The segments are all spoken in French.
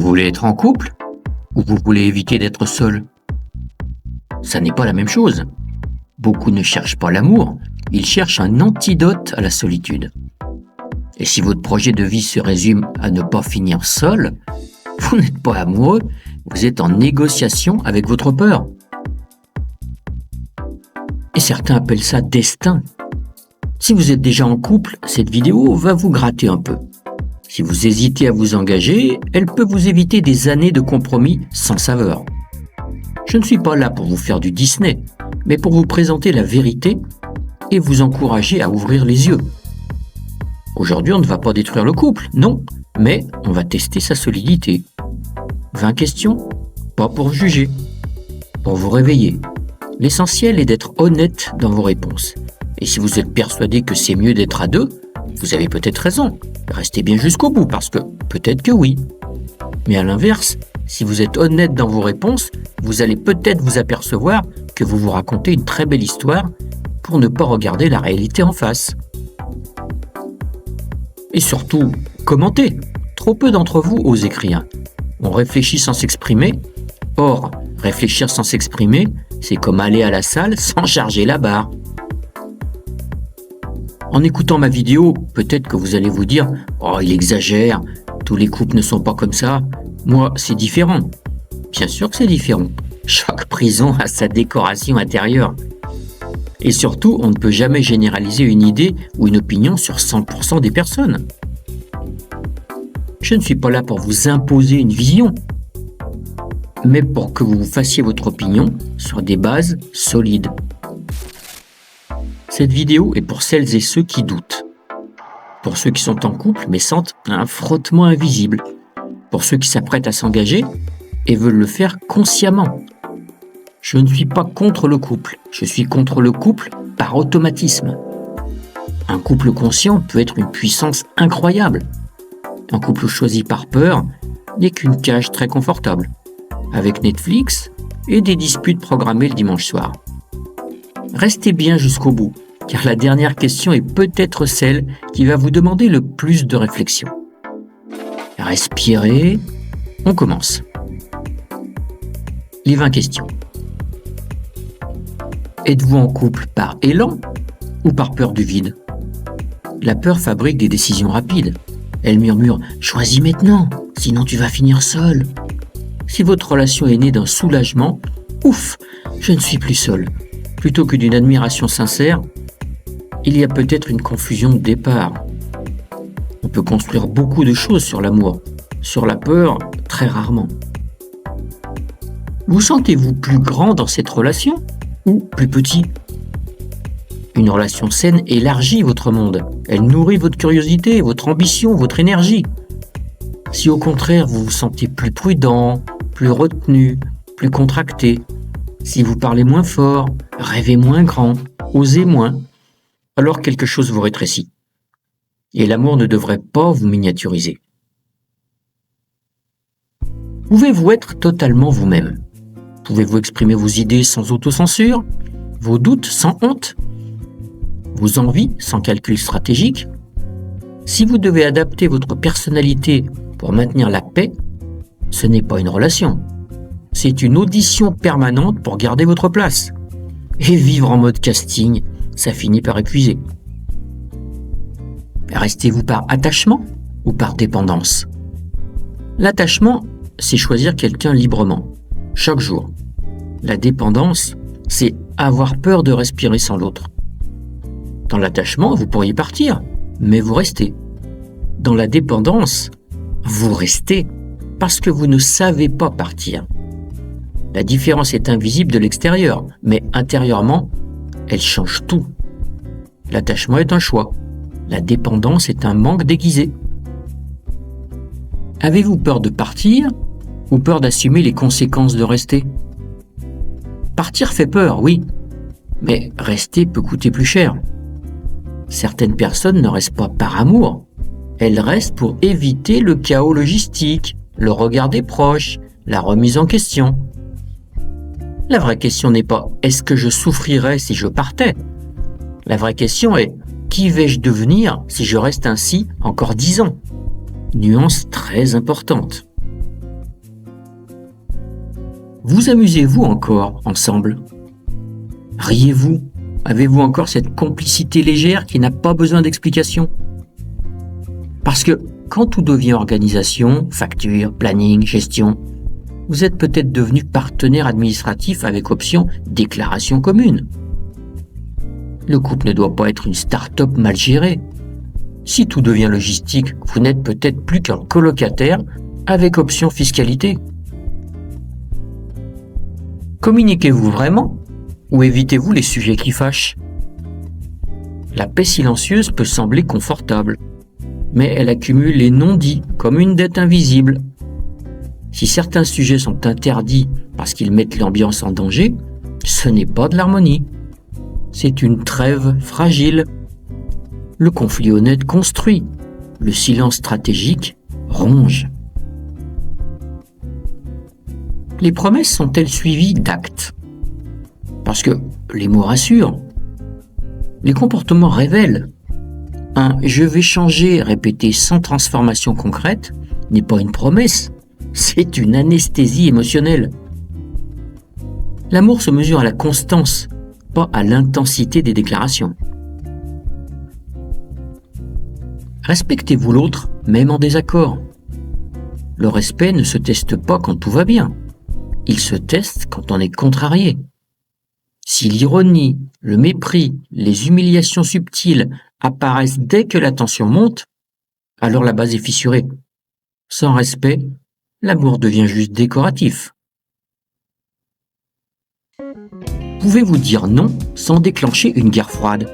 voulez être en couple ou vous voulez éviter d'être seul? Ça n'est pas la même chose. Beaucoup ne cherchent pas l'amour, ils cherchent un antidote à la solitude. Et si votre projet de vie se résume à ne pas finir seul, vous n'êtes pas amoureux, vous êtes en négociation avec votre peur. Et certains appellent ça destin. Si vous êtes déjà en couple, cette vidéo va vous gratter un peu. Si vous hésitez à vous engager, elle peut vous éviter des années de compromis sans saveur. Je ne suis pas là pour vous faire du Disney, mais pour vous présenter la vérité et vous encourager à ouvrir les yeux. Aujourd'hui, on ne va pas détruire le couple, non, mais on va tester sa solidité. 20 questions, pas pour juger, pour vous réveiller. L'essentiel est d'être honnête dans vos réponses. Et si vous êtes persuadé que c'est mieux d'être à deux, vous avez peut-être raison. Restez bien jusqu'au bout parce que peut-être que oui. Mais à l'inverse, si vous êtes honnête dans vos réponses, vous allez peut-être vous apercevoir que vous vous racontez une très belle histoire pour ne pas regarder la réalité en face. Et surtout, commentez. Trop peu d'entre vous osent écrire. On réfléchit sans s'exprimer. Or, réfléchir sans s'exprimer, c'est comme aller à la salle sans charger la barre. En écoutant ma vidéo, peut-être que vous allez vous dire « Oh, il exagère, tous les couples ne sont pas comme ça. Moi, c'est différent. » Bien sûr que c'est différent. Chaque prison a sa décoration intérieure. Et surtout, on ne peut jamais généraliser une idée ou une opinion sur 100% des personnes. Je ne suis pas là pour vous imposer une vision, mais pour que vous fassiez votre opinion sur des bases solides. Cette vidéo est pour celles et ceux qui doutent. Pour ceux qui sont en couple mais sentent un frottement invisible. Pour ceux qui s'apprêtent à s'engager et veulent le faire consciemment. Je ne suis pas contre le couple, je suis contre le couple par automatisme. Un couple conscient peut être une puissance incroyable. Un couple choisi par peur n'est qu'une cage très confortable, avec Netflix et des disputes programmées le dimanche soir. Restez bien jusqu'au bout, car la dernière question est peut-être celle qui va vous demander le plus de réflexion. Respirez, on commence. Les 20 questions. Êtes-vous en couple par élan ou par peur du vide? La peur fabrique des décisions rapides. Elle murmure « Choisis maintenant, sinon tu vas finir seul ». Si votre relation est née d'un soulagement, « Ouf, je ne suis plus seul », plutôt que d'une admiration sincère, il y a peut-être une confusion de départ. On peut construire beaucoup de choses sur l'amour, sur la peur, très rarement. Vous sentez-vous plus grand dans cette relation ou plus petit? Une relation saine élargit votre monde. Elle nourrit votre curiosité, votre ambition, votre énergie. Si au contraire vous vous sentez plus prudent, plus retenu, plus contracté, si vous parlez moins fort, rêvez moins grand, osez moins, alors quelque chose vous rétrécit. Et l'amour ne devrait pas vous miniaturiser. Pouvez-vous être totalement vous-même? Pouvez-vous exprimer vos idées sans autocensure, vos doutes sans honte, vos envies sans calcul stratégique? Si vous devez adapter votre personnalité pour maintenir la paix, ce n'est pas une relation. C'est une audition permanente pour garder votre place. Et vivre en mode casting, ça finit par épuiser. Restez-vous par attachement ou par dépendance? L'attachement, c'est choisir quelqu'un librement, chaque jour. La dépendance, c'est avoir peur de respirer sans l'autre. Dans l'attachement, vous pourriez partir, mais vous restez. Dans la dépendance, vous restez parce que vous ne savez pas partir. La différence est invisible de l'extérieur, mais intérieurement, elle change tout. L'attachement est un choix. La dépendance est un manque déguisé. Avez-vous peur de partir ou peur d'assumer les conséquences de rester? Partir fait peur, oui, mais rester peut coûter plus cher. Certaines personnes ne restent pas par amour. Elles restent pour éviter le chaos logistique, le regard des proches, la remise en question. La vraie question n'est pas « est-ce que je souffrirais si je partais ?» La vraie question est « qui vais-je devenir si je reste ainsi encore 10 ans ?» Nuance très importante. Vous amusez-vous encore ensemble? Riez-vous? Avez-vous encore cette complicité légère qui n'a pas besoin d'explication? Parce que quand tout devient organisation, facture, planning, gestion, vous êtes peut-être devenu partenaire administratif avec option déclaration commune. Le couple ne doit pas être une start-up mal gérée. Si tout devient logistique, vous n'êtes peut-être plus qu'un colocataire avec option fiscalité. Communiquez-vous vraiment ou évitez-vous les sujets qui fâchent? La paix silencieuse peut sembler confortable, mais elle accumule les non-dits comme une dette invisible. Si certains sujets sont interdits parce qu'ils mettent l'ambiance en danger, ce n'est pas de l'harmonie. C'est une trêve fragile. Le conflit honnête construit, le silence stratégique ronge. Les promesses sont-elles suivies d'actes? Parce que les mots rassurent, les comportements révèlent. Un « je vais changer » répété sans transformation concrète n'est pas une promesse, c'est une anesthésie émotionnelle. L'amour se mesure à la constance, pas à l'intensité des déclarations. Respectez-vous l'autre, même en désaccord. Le respect ne se teste pas quand tout va bien. Il se teste quand on est contrarié. Si l'ironie, le mépris, les humiliations subtiles apparaissent dès que la tension monte, alors la base est fissurée. Sans respect, l'amour devient juste décoratif. Pouvez-vous dire non sans déclencher une guerre froide?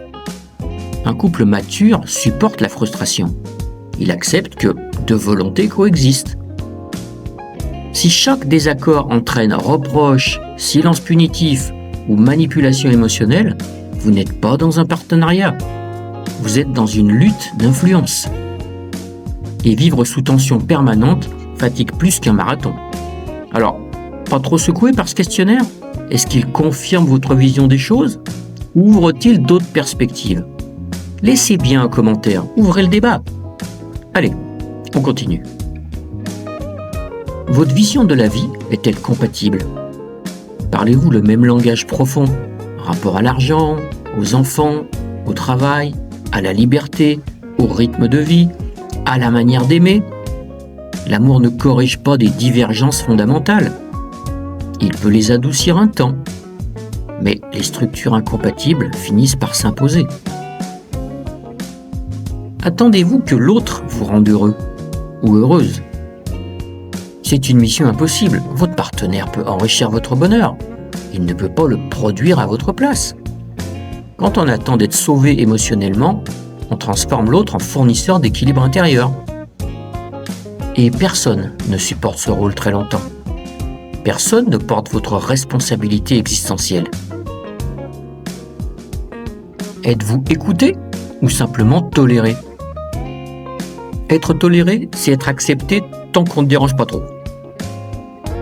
Un couple mature supporte la frustration. Il accepte que deux volontés coexistent. Si chaque désaccord entraîne reproches, silence punitif ou manipulation émotionnelle, vous n'êtes pas dans un partenariat. Vous êtes dans une lutte d'influence. Et vivre sous tension permanente fatigue plus qu'un marathon. Alors, pas trop secoué par ce questionnaire? Est-ce qu'il confirme votre vision des choses? Ou ouvre-t-il d'autres perspectives? Laissez bien un commentaire, ouvrez le débat. Allez, on continue. Votre vision de la vie est-elle compatible? Parlez-vous le même langage profond? Rapport à l'argent, aux enfants, au travail, à la liberté, au rythme de vie, à la manière d'aimer? L'amour ne corrige pas des divergences fondamentales. Il peut les adoucir un temps, mais les structures incompatibles finissent par s'imposer. Attendez-vous que l'autre vous rende heureux ou heureuse? C'est une mission impossible. Votre partenaire peut enrichir votre bonheur. Il ne peut pas le produire à votre place. Quand on attend d'être sauvé émotionnellement, on transforme l'autre en fournisseur d'équilibre intérieur. Et personne ne supporte ce rôle très longtemps. Personne ne porte votre responsabilité existentielle. Êtes-vous écouté ou simplement toléré? Être toléré, c'est être accepté tant qu'on ne dérange pas trop.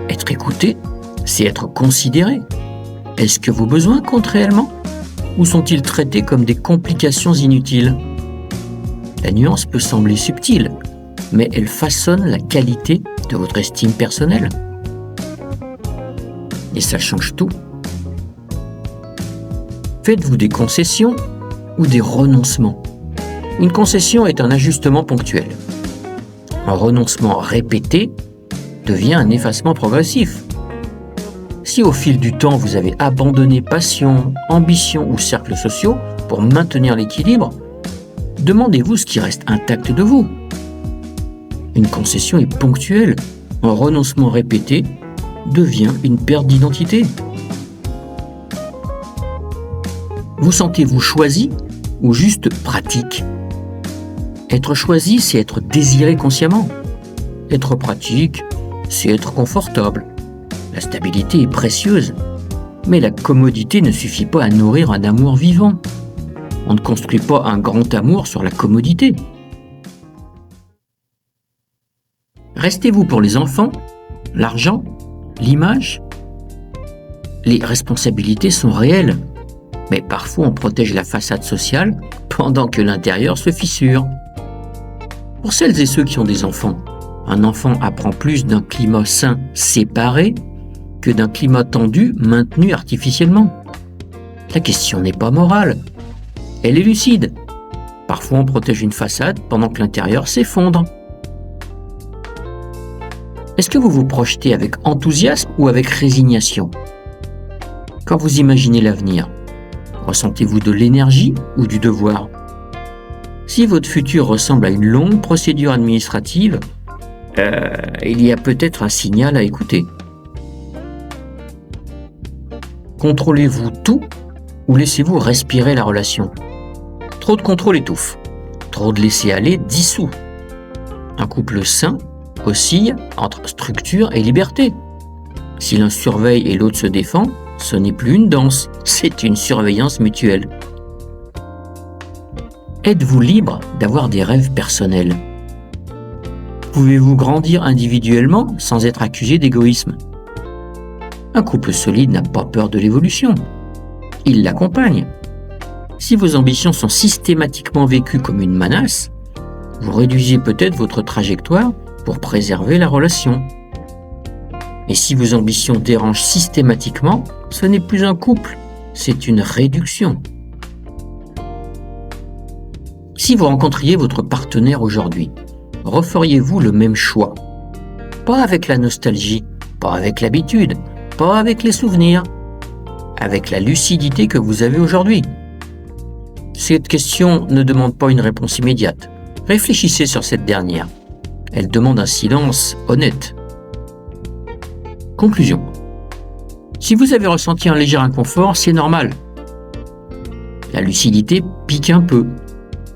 Être écouté, c'est être considéré. Est-ce que vos besoins comptent réellement? Ou sont-ils traités comme des complications inutiles? La nuance peut sembler subtile, mais elle façonne la qualité de votre estime personnelle. Et ça change tout. Faites-vous des concessions ou des renoncements? Une concession est un ajustement ponctuel. Un renoncement répété devient un effacement progressif. Si au fil du temps vous avez abandonné passion, ambition ou cercles sociaux pour maintenir l'équilibre, demandez-vous ce qui reste intact de vous. Une concession est ponctuelle, un renoncement répété devient une perte d'identité. Vous sentez-vous choisi ou juste pratique? Être choisi, c'est être désiré consciemment. Être pratique, c'est être confortable. La stabilité est précieuse, mais la commodité ne suffit pas à nourrir un amour vivant. On ne construit pas un grand amour sur la commodité. Restez-vous pour les enfants, l'argent, l'image? Les responsabilités sont réelles, mais parfois on protège la façade sociale pendant que l'intérieur se fissure. Pour celles et ceux qui ont des enfants, un enfant apprend plus d'un climat sain séparé que d'un climat tendu maintenu artificiellement. La question n'est pas morale, elle est lucide. Parfois on protège une façade pendant que l'intérieur s'effondre. Est-ce que vous vous projetez avec enthousiasme ou avec résignation? Quand vous imaginez l'avenir, ressentez-vous de l'énergie ou du devoir? Si votre futur ressemble à une longue procédure administrative, il y a peut-être un signal à écouter. Contrôlez-vous tout ou laissez-vous respirer la relation? Trop de contrôle étouffe, trop de laisser-aller dissout. Un couple sain oscille entre structure et liberté. Si l'un surveille et l'autre se défend, ce n'est plus une danse, c'est une surveillance mutuelle. Êtes-vous libre d'avoir des rêves personnels? Pouvez-vous grandir individuellement sans être accusé d'égoïsme? Un couple solide n'a pas peur de l'évolution. Il l'accompagne. Si vos ambitions sont systématiquement vécues comme une menace, vous réduisez peut-être votre trajectoire pour préserver la relation. Et si vos ambitions dérangent systématiquement, ce n'est plus un couple, c'est une réduction. Si vous rencontriez votre partenaire aujourd'hui, referiez-vous le même choix? Pas avec la nostalgie, pas avec l'habitude, pas avec les souvenirs, avec la lucidité que vous avez aujourd'hui. Cette question ne demande pas une réponse immédiate. Réfléchissez sur cette dernière. Elle demande un silence honnête. Conclusion. Si vous avez ressenti un léger inconfort, c'est normal. La lucidité pique un peu,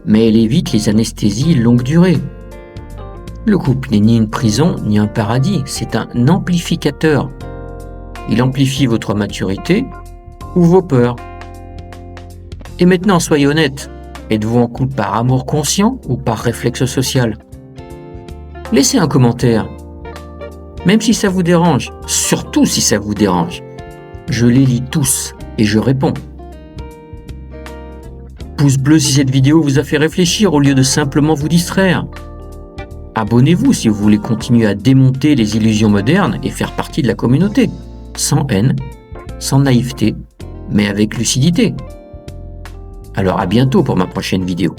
mais elle évite les anesthésies longue durée. Le couple n'est ni une prison ni un paradis, c'est un amplificateur. Il amplifie votre maturité ou vos peurs. Et maintenant, soyez honnête, êtes-vous en couple par amour conscient ou par réflexe social? Laissez un commentaire. Même si ça vous dérange, surtout si ça vous dérange. Je les lis tous et je réponds. Pouce bleu si cette vidéo vous a fait réfléchir au lieu de simplement vous distraire. Abonnez-vous si vous voulez continuer à démonter les illusions modernes et faire partie de la communauté. Sans haine, sans naïveté, mais avec lucidité. Alors à bientôt pour ma prochaine vidéo.